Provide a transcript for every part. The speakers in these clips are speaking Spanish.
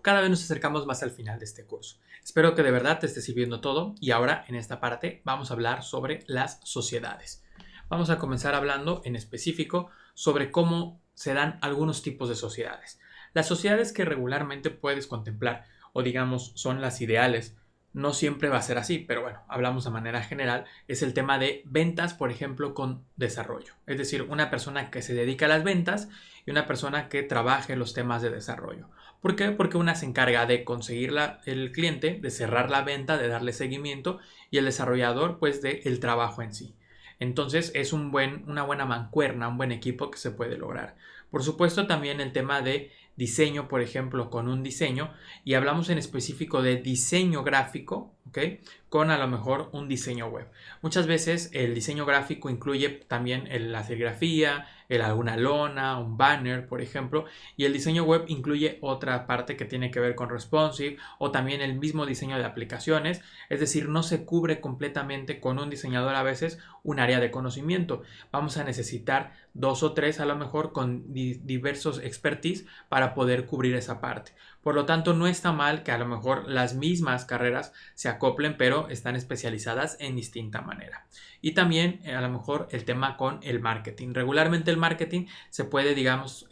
cada vez nos acercamos más al final de este curso. Espero que de verdad te esté sirviendo todo y ahora en esta parte vamos a hablar sobre las sociedades. Vamos a comenzar hablando en específico sobre cómo se dan algunos tipos de sociedades. Las sociedades que regularmente puedes contemplar o digamos son las ideales, no siempre va a ser así, pero bueno, hablamos de manera general, es el tema de ventas, por ejemplo, con desarrollo. Es decir, una persona que se dedica a las ventas y una persona que trabaje los temas de desarrollo. ¿Por qué? Porque una se encarga de conseguir el cliente, de cerrar la venta, de darle seguimiento y el desarrollador, pues, del trabajo en sí. Entonces es una buena mancuerna, un buen equipo que se puede lograr. Por supuesto, también el tema de diseño, por ejemplo, con un diseño, y hablamos en específico de diseño gráfico, ¿ok? Con a lo mejor un diseño web. Muchas veces el diseño gráfico incluye también la serigrafía, alguna lona, un banner, por ejemplo, y el diseño web incluye otra parte que tiene que ver con responsive o también el mismo diseño de aplicaciones, es decir, no se cubre completamente con un diseñador a veces un área de conocimiento. Vamos a necesitar 2 o 3 a lo mejor con diversos expertise para poder cubrir esa parte. Por lo tanto, no está mal que a lo mejor las mismas carreras se acoplen, pero están especializadas en distinta manera. Y también a lo mejor el tema con el marketing. Regularmente el marketing se puede, digamos,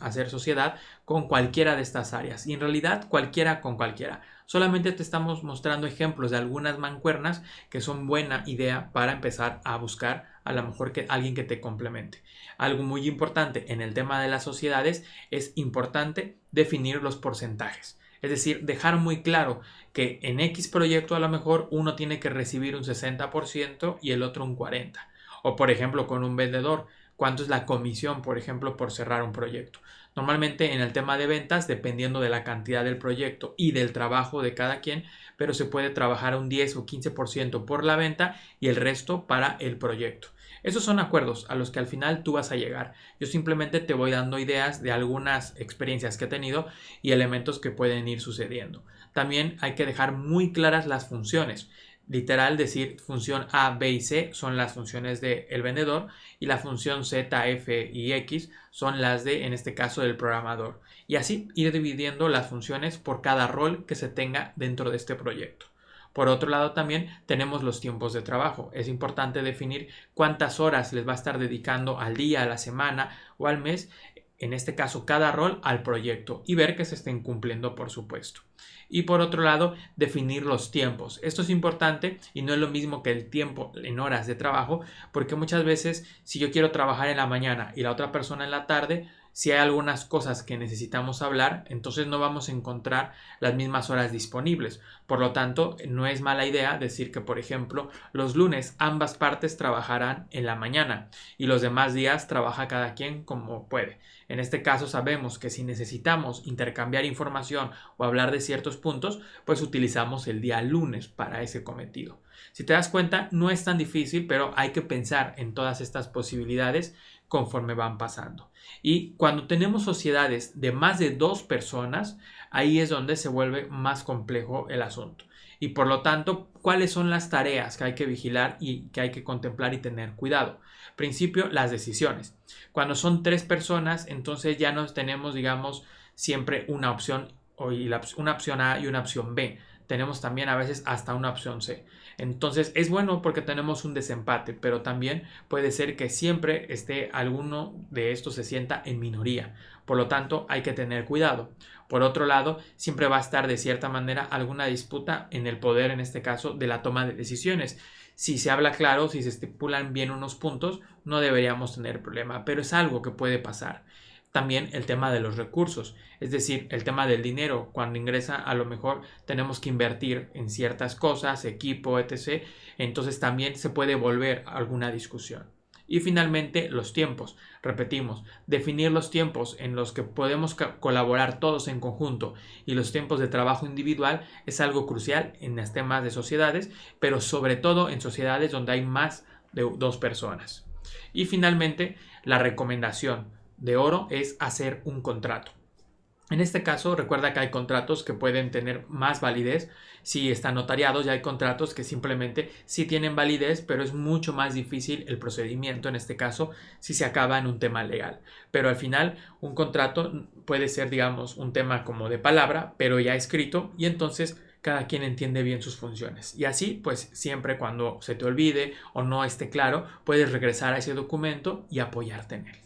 hacer sociedad con cualquiera de estas áreas y en realidad cualquiera con cualquiera. Solamente te estamos mostrando ejemplos de algunas mancuernas que son buena idea para empezar a buscar a lo mejor alguien que te complemente. Algo muy importante en el tema de las sociedades es importante definir los porcentajes. Es decir, dejar muy claro que en X proyecto a lo mejor uno tiene que recibir un 60% y el otro un 40%. O por ejemplo con un vendedor, ¿cuánto es la comisión, por ejemplo, por cerrar un proyecto? Normalmente en el tema de ventas, dependiendo de la cantidad del proyecto y del trabajo de cada quien, pero se puede trabajar un 10 o 15% por la venta y el resto para el proyecto. Esos son acuerdos a los que al final tú vas a llegar. Yo simplemente te voy dando ideas de algunas experiencias que he tenido y elementos que pueden ir sucediendo. También hay que dejar muy claras las funciones. Literal decir función A, B y C son las funciones del vendedor y la función Z, F y X son las de, en este caso, del programador. Y así ir dividiendo las funciones por cada rol que se tenga dentro de este proyecto. Por otro lado también tenemos los tiempos de trabajo. Es importante definir cuántas horas les va a estar dedicando al día, a la semana o al mes, en este caso cada rol al proyecto y ver que se estén cumpliendo por supuesto. Y por otro lado, definir los tiempos. Esto es importante y no es lo mismo que el tiempo en horas de trabajo, porque muchas veces si yo quiero trabajar en la mañana y la otra persona en la tarde, si hay algunas cosas que necesitamos hablar, entonces no vamos a encontrar las mismas horas disponibles. Por lo tanto, no es mala idea decir que, por ejemplo, los lunes ambas partes trabajarán en la mañana y los demás días trabaja cada quien como puede. En este caso sabemos que si necesitamos intercambiar información o hablar de ciertos puntos, pues utilizamos el día lunes para ese cometido. Si te das cuenta, no es tan difícil, pero hay que pensar en todas estas posibilidades conforme van pasando. Y cuando tenemos sociedades de más de 2 personas, ahí es donde se vuelve más complejo el asunto. Y por lo tanto, ¿cuáles son las tareas que hay que vigilar y que hay que contemplar y tener cuidado? Principio, las decisiones. Cuando son 3 personas, entonces ya nos tenemos, digamos, siempre una opción, una opción A y una opción B. Tenemos también a veces hasta una opción C. Entonces es bueno porque tenemos un desempate, pero también puede ser que siempre esté alguno de estos se sienta en minoría. Por lo tanto, hay que tener cuidado. Por otro lado, siempre va a estar de cierta manera alguna disputa en el poder, en este caso, de la toma de decisiones. Si se habla claro, si se estipulan bien unos puntos, no deberíamos tener problema, pero es algo que puede pasar. También el tema de los recursos, es decir, el tema del dinero. Cuando ingresa a lo mejor tenemos que invertir en ciertas cosas, equipo, etc. Entonces también se puede volver a alguna discusión. Y finalmente los tiempos. Repetimos, definir los tiempos en los que podemos colaborar todos en conjunto y los tiempos de trabajo individual es algo crucial en los temas de sociedades, pero sobre todo en sociedades donde hay más de 2 personas. Y finalmente, la recomendación de oro es hacer un contrato. En este caso, recuerda que hay contratos que pueden tener más validez si están notariados y hay contratos que simplemente sí tienen validez, pero es mucho más difícil el procedimiento, en este caso, si se acaba en un tema legal. Pero al final, un contrato puede ser, digamos, un tema como de palabra, pero ya escrito, y entonces cada quien entiende bien sus funciones. Y así, pues siempre cuando se te olvide o no esté claro, puedes regresar a ese documento y apoyarte en él.